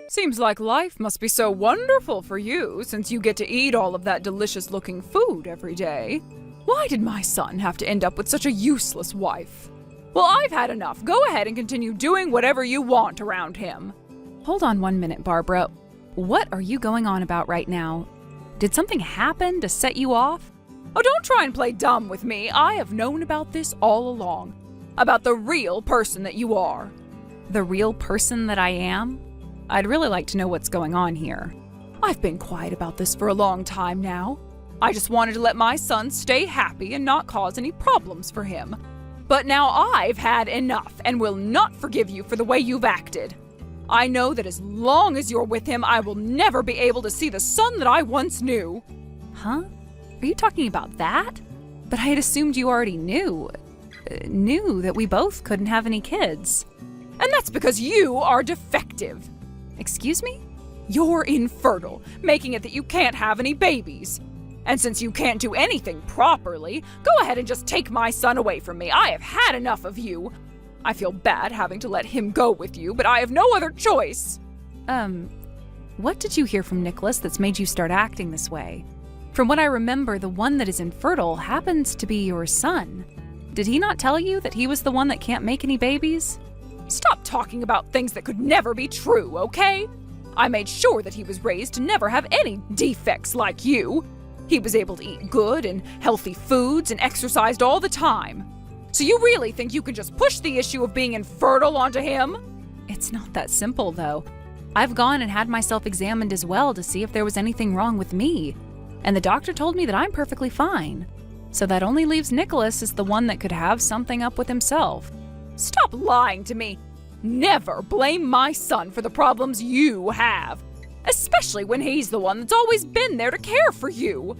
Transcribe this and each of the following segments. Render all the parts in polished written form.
Seems like life must be so wonderful for you since you get to eat all of that delicious-looking food every day. Why did my son have to end up with such a useless wife? Well, I've had enough. Go ahead and continue doing whatever you want around him. Hold on 1 minute, Barbara. What are you going on about right now? Did something happen to set you off? Oh, don't try and play dumb with me. I have known about this all along. About the real person that you are. The real person that I am? I'd really like to know what's going on here. I've been quiet about this for a long time now. I just wanted to let my son stay happy and not cause any problems for him. But now I've had enough and will not forgive you for the way you've acted. I know that as long as you're with him, I will never be able to see the son that I once knew. Huh? Are you talking about that? But I had assumed you already knew that we both couldn't have any kids. And that's because you are defective. Excuse me? You're infertile, making it that you can't have any babies. And since you can't do anything properly, go ahead and just take my son away from me. I have had enough of you. I feel bad having to let him go with you, but I have no other choice. What did you hear from Nicholas that's made you start acting this way? From what I remember, the one that is infertile happens to be your son. Did he not tell you that he was the one that can't make any babies? Stop talking about things that could never be true, okay? I made sure that he was raised to never have any defects like you. He was able to eat good and healthy foods and exercised all the time. So you really think you can just push the issue of being infertile onto him? It's not that simple, though. I've gone and had myself examined as well to see if there was anything wrong with me. And the doctor told me that I'm perfectly fine. So that only leaves Nicholas as the one that could have something up with himself. Stop lying to me. Never blame my son for the problems you have. Especially when he's the one that's always been there to care for you.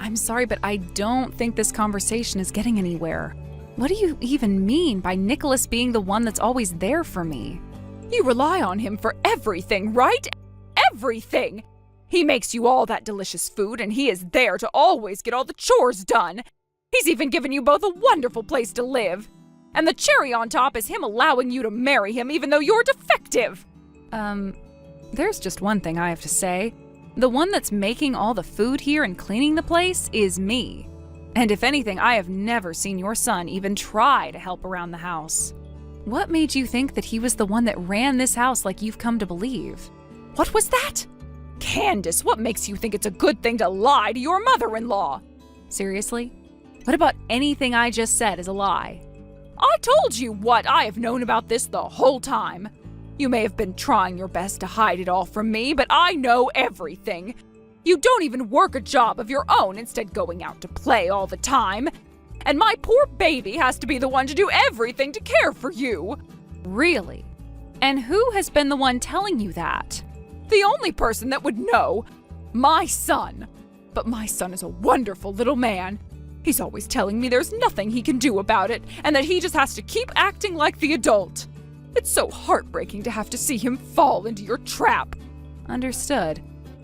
I'm sorry, but I don't think this conversation is getting anywhere. What do you even mean by Nicholas being the one that's always there for me? You rely on him for everything, right? Everything! He makes you all that delicious food, and he is there to always get all the chores done. He's even given you both a wonderful place to live. And the cherry on top is him allowing you to marry him even though you're defective. There's just one thing I have to say. The one that's making all the food here and cleaning the place is me. And if anything, I have never seen your son even try to help around the house. What made you think that he was the one that ran this house like you've come to believe? What was that? Candace, what makes you think it's a good thing to lie to your mother-in-law? Seriously? What about anything I just said is a lie? I told you what. I have known about this the whole time. You may have been trying your best to hide it all from me, but I know everything. You don't even work a job of your own, instead going out to play all the time. And my poor baby has to be the one to do everything to care for you. Really? And who has been the one telling you that? The only person that would know. My son. But my son is a wonderful little man. He's always telling me there's nothing he can do about it, and that he just has to keep acting like the adult. It's so heartbreaking to have to see him fall into your trap. Understood.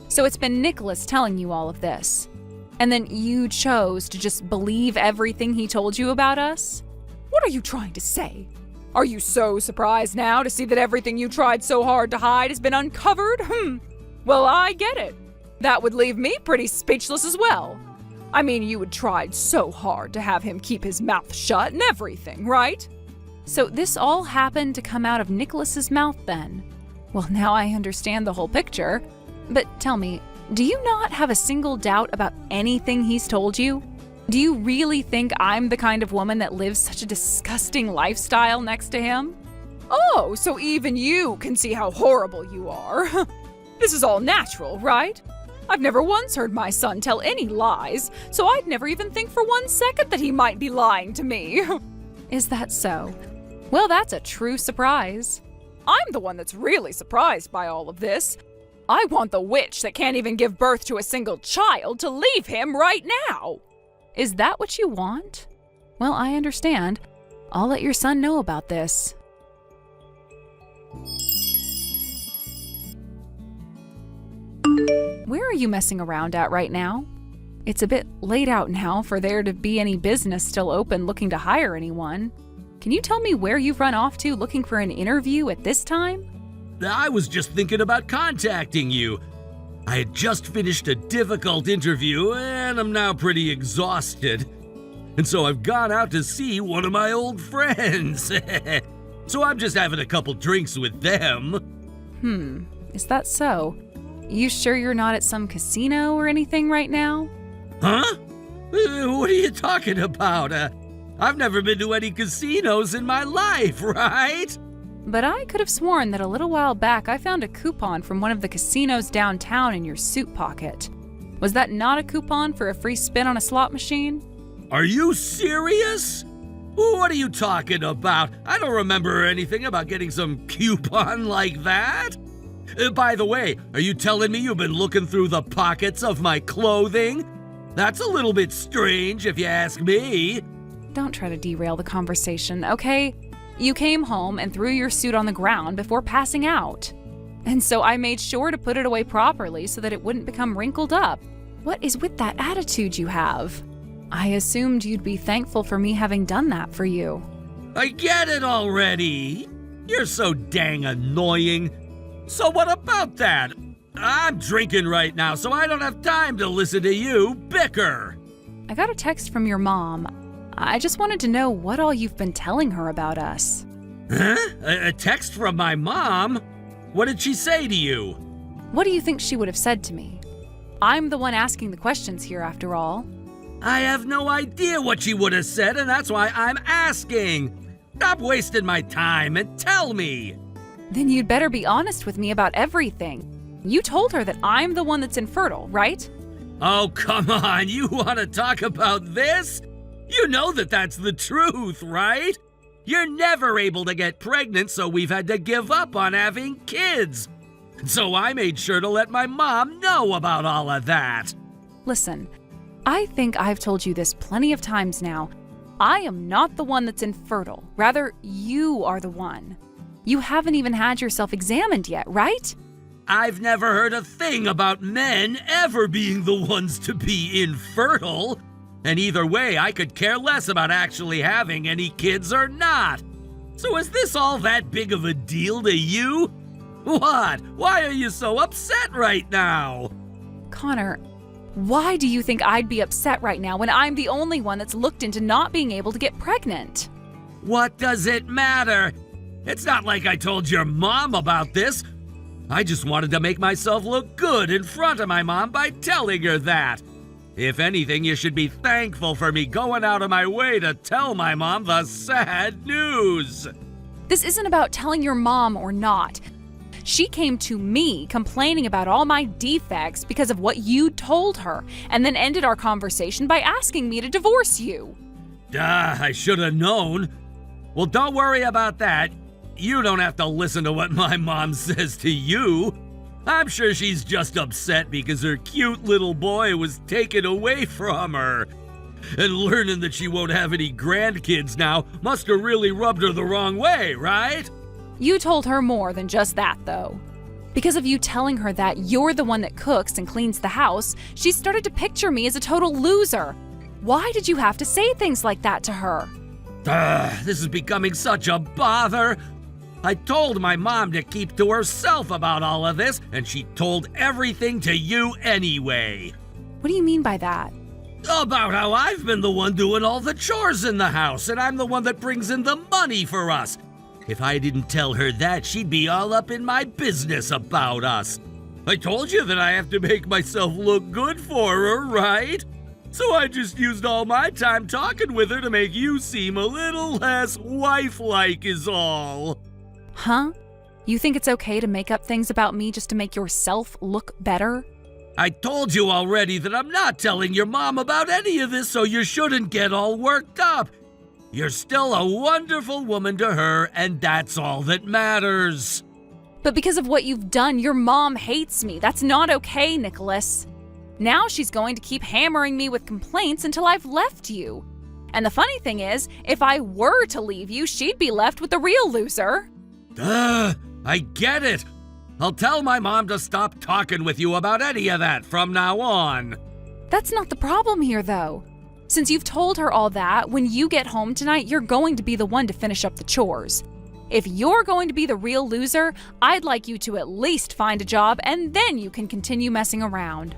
So it's been Nicholas telling you all of this. And then you chose to just believe everything he told you about us? What are you trying to say? Are you so surprised now to see that everything you tried so hard to hide has been uncovered? Well, I get it. That would leave me pretty speechless as well. I mean, you had tried so hard to have him keep his mouth shut and everything, right? So this all happened to come out of Nicholas's mouth then? Well, now I understand the whole picture. But tell me, do you not have a single doubt about anything he's told you? Do you really think I'm the kind of woman that lives such a disgusting lifestyle next to him? Oh, so even you can see how horrible you are. This is all natural, right? I've never once heard my son tell any lies, so I'd never even think for 1 second that he might be lying to me. Is that so? Well, that's a true surprise. I'm the one that's really surprised by all of this. I want the witch that can't even give birth to a single child to leave him right now. Is that what you want? Well, I understand. I'll let your son know about this. Where are you messing around at right now? It's a bit late out now for there to be any business still open looking to hire anyone. Can you tell me where you've run off to looking for an interview at this time? I was just thinking about contacting you. I had just finished a difficult interview and I'm now pretty exhausted. And so I've gone out to see one of my old friends. So I'm just having a couple drinks with them. Is that so? You sure you're not at some casino or anything right now? Huh? What are you talking about? I've never been to any casinos in my life, right? But I could have sworn that a little while back I found a coupon from one of the casinos downtown in your suit pocket. Was that not a coupon for a free spin on a slot machine? Are you serious? What are you talking about? I don't remember anything about getting some coupon like that. By the way, are you telling me you've been looking through the pockets of my clothing? That's a little bit strange if you ask me. Don't try to derail the conversation, okay? You came home and threw your suit on the ground before passing out. And so I made sure to put it away properly so that it wouldn't become wrinkled up. What is with that attitude you have? I assumed you'd be thankful for me having done that for you. I get it already. You're so dang annoying. So what about that? I'm drinking right now, so I don't have time to listen to you bicker. I got a text from your mom. I just wanted to know what all you've been telling her about us. Huh? A text from my mom? What did she say to you? What do you think she would have said to me? I'm the one asking the questions here, after all. I have no idea what she would have said, and that's why I'm asking. Stop wasting my time and tell me. Then you'd better be honest with me about everything. You told her that I'm the one that's infertile, right? Oh, come on. You want to talk about this? You know that that's the truth, right? You're never able to get pregnant, so we've had to give up on having kids. So I made sure to let my mom know about all of that. Listen, I think I've told you this plenty of times now. I am not the one that's infertile. Rather, you are the one. You haven't even had yourself examined yet, right? I've never heard a thing about men ever being the ones to be infertile. And either way, I could care less about actually having any kids or not. So is this all that big of a deal to you? What? Why are you so upset right now? Connor, why do you think I'd be upset right now when I'm the only one that's looked into not being able to get pregnant? What does it matter? It's not like I told your mom about this. I just wanted to make myself look good in front of my mom by telling her that. If anything, you should be thankful for me going out of my way to tell my mom the sad news. This isn't about telling your mom or not. She came to me complaining about all my defects because of what you told her, and then ended our conversation by asking me to divorce you. I should have known. Well, don't worry about that. You don't have to listen to what my mom says to you. I'm sure she's just upset because her cute little boy was taken away from her. And learning that she won't have any grandkids now must have really rubbed her the wrong way, right? You told her more than just that, though. Because of you telling her that you're the one that cooks and cleans the house, she started to picture me as a total loser. Why did you have to say things like that to her? This is becoming such a bother. I told my mom to keep to herself about all of this, and she told everything to you anyway. What do you mean by that? About how I've been the one doing all the chores in the house, and I'm the one that brings in the money for us. If I didn't tell her that, she'd be all up in my business about us. I told you that I have to make myself look good for her, right? So I just used all my time talking with her to make you seem a little less wife-like is all. Huh? You think it's okay to make up things about me just to make yourself look better? I told you already that I'm not telling your mom about any of this, so you shouldn't get all worked up. You're still a wonderful woman to her, and that's all that matters. But because of what you've done, your mom hates me. That's not okay, Nicholas. Now she's going to keep hammering me with complaints until I've left you. And the funny thing is, if I were to leave you, she'd be left with the real loser. I get it. I'll tell my mom to stop talking with you about any of that from now on. That's not the problem here, though. Since you've told her all that, when you get home tonight, you're going to be the one to finish up the chores. If you're going to be the real loser, I'd like you to at least find a job and then you can continue messing around.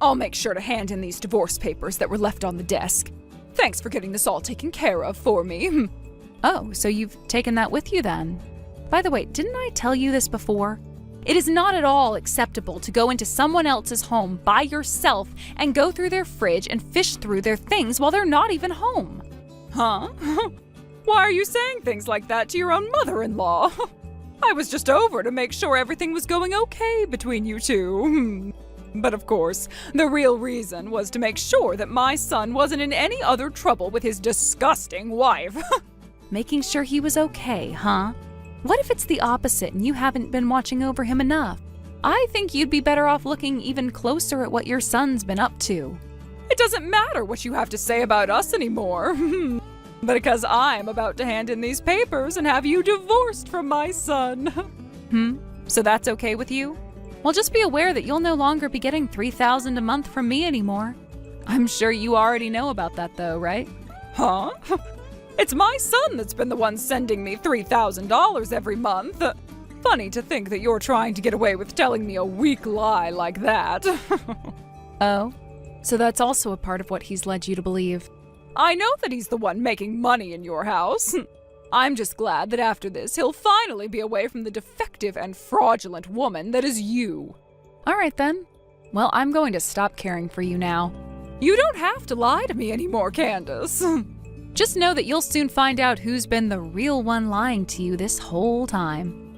I'll make sure to hand in these divorce papers that were left on the desk. Thanks for getting this all taken care of for me. Oh, so you've taken that with you then? By the way, didn't I tell you this before? It is not at all acceptable to go into someone else's home by yourself and go through their fridge and fish through their things while they're not even home. Huh? Why are you saying things like that to your own mother-in-law? I was just over to make sure everything was going okay between you two. But of course, the real reason was to make sure that my son wasn't in any other trouble with his disgusting wife. Making sure he was okay, huh? What if it's the opposite and you haven't been watching over him enough? I think you'd be better off looking even closer at what your son's been up to. It doesn't matter what you have to say about us anymore. But because I'm about to hand in these papers and have you divorced from my son. So that's okay with you? Well, just be aware that you'll no longer be getting $3,000 a month from me anymore. I'm sure you already know about that though, right? Huh? It's my son that's been the one sending me $3,000 every month. Funny to think that you're trying to get away with telling me a weak lie like that. Oh, so that's also a part of what he's led you to believe. I know that he's the one making money in your house. I'm just glad that after this, he'll finally be away from the defective and fraudulent woman that is you. All right then. Well, I'm going to stop caring for you now. You don't have to lie to me anymore, Candace. Just know that you'll soon find out who's been the real one lying to you this whole time.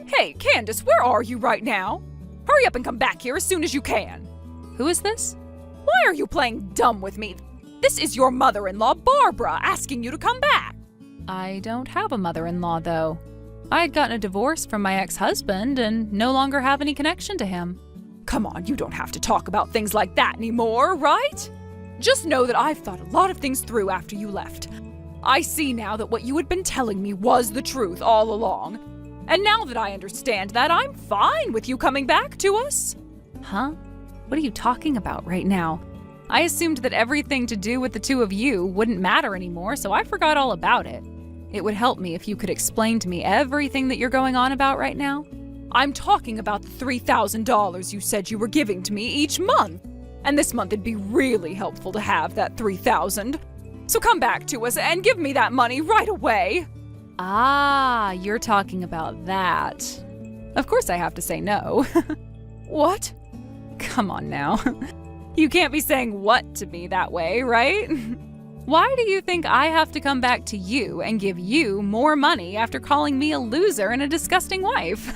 Hey, Candace, where are you right now? Hurry up and come back here as soon as you can. Who is this? Why are you playing dumb with me? This is your mother-in-law, Barbara, asking you to come back. I don't have a mother-in-law, though. I had gotten a divorce from my ex-husband and no longer have any connection to him. Come on, you don't have to talk about things like that anymore, right? Just know that I've thought a lot of things through after you left. I see now that what you had been telling me was the truth all along. And now that I understand that, I'm fine with you coming back to us. Huh? What are you talking about right now? I assumed that everything to do with the two of you wouldn't matter anymore, so I forgot all about it. It would help me if you could explain to me everything that you're going on about right now. I'm talking about the $3,000 you said you were giving to me each month. And this month it'd be really helpful to have that $3,000. So come back to us and give me that money right away. Ah, you're talking about that. Of course I have to say no. What? Come on now. You can't be saying what to me that way, right? Why do you think I have to come back to you and give you more money after calling me a loser and a disgusting wife?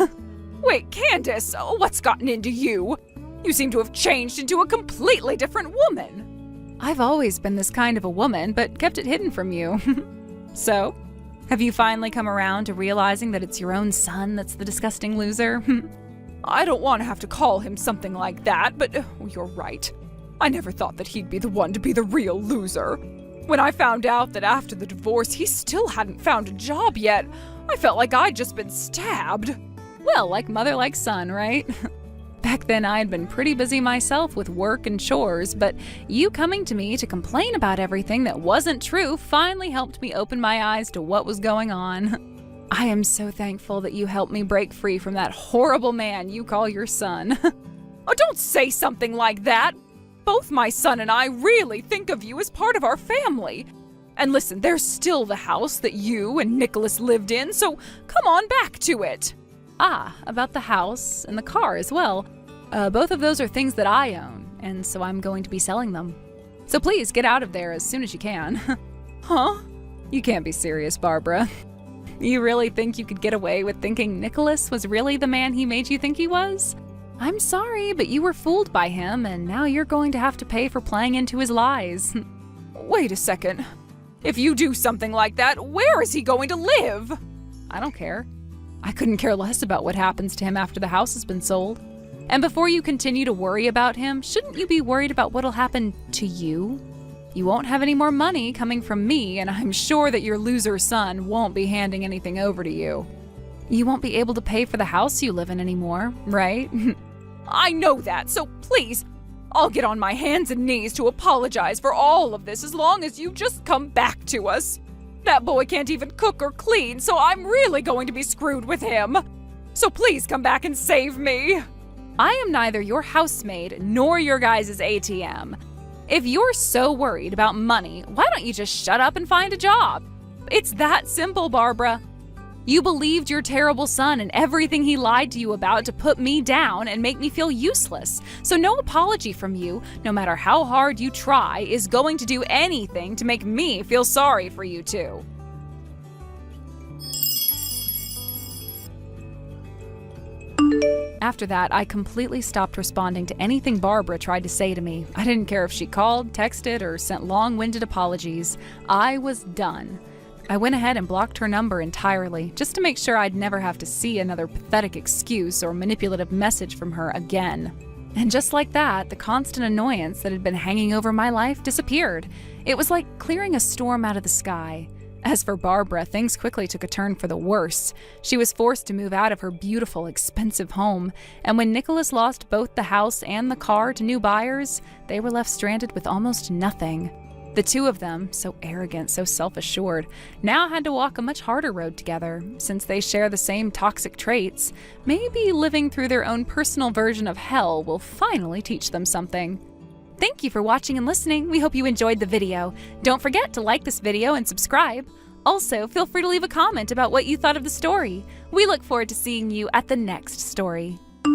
Wait, Candace, what's gotten into you? You seem to have changed into a completely different woman. I've always been this kind of a woman, but kept it hidden from you. So, have you finally come around to realizing that it's your own son that's the disgusting loser? I don't want to have to call him something like that, but you're right. I never thought that he'd be the one to be the real loser. When I found out that after the divorce he still hadn't found a job yet, I felt like I'd just been stabbed. Well, like mother, like son, right? Back then I had been pretty busy myself with work and chores, but you coming to me to complain about everything that wasn't true finally helped me open my eyes to what was going on. I am so thankful that you helped me break free from that horrible man you call your son. Oh, don't say something like that. Both my son and I really think of you as part of our family. And listen, there's still the house that you and Nicholas lived in, so come on back to it. Ah, about the house and the car as well. Both of those are things that I own, and so I'm going to be selling them. So please get out of there as soon as you can. Huh? You can't be serious, Barbara. You really think you could get away with thinking Nicholas was really the man he made you think he was? I'm sorry, but you were fooled by him, and now you're going to have to pay for playing into his lies. Wait a second. If you do something like that, where is he going to live? I don't care. I couldn't care less about what happens to him after the house has been sold. And before you continue to worry about him, shouldn't you be worried about what'll happen to you? You won't have any more money coming from me, and I'm sure that your loser son won't be handing anything over to you. You won't be able to pay for the house you live in anymore, right? I know that, so please, I'll get on my hands and knees to apologize for all of this as long as you just come back to us. That boy can't even cook or clean, so I'm really going to be screwed with him. So please come back and save me. I am neither your housemaid nor your guys' ATM. If you're so worried about money, why don't you just shut up and find a job? It's that simple, Barbara. You believed your terrible son and everything he lied to you about to put me down and make me feel useless. So no apology from you, no matter how hard you try, is going to do anything to make me feel sorry for you two. After that, I completely stopped responding to anything Barbara tried to say to me. I didn't care if she called, texted, or sent long-winded apologies. I was done. I went ahead and blocked her number entirely, just to make sure I'd never have to see another pathetic excuse or manipulative message from her again. And just like that, the constant annoyance that had been hanging over my life disappeared. It was like clearing a storm out of the sky. As for Barbara, things quickly took a turn for the worse. She was forced to move out of her beautiful, expensive home, and when Nicholas lost both the house and the car to new buyers, they were left stranded with almost nothing. The two of them, so arrogant, so self-assured, now had to walk a much harder road together. Since they share the same toxic traits, maybe living through their own personal version of hell will finally teach them something. Thank you for watching and listening. We hope you enjoyed the video. Don't forget to like this video and subscribe. Also, feel free to leave a comment about what you thought of the story. We look forward to seeing you at the next story.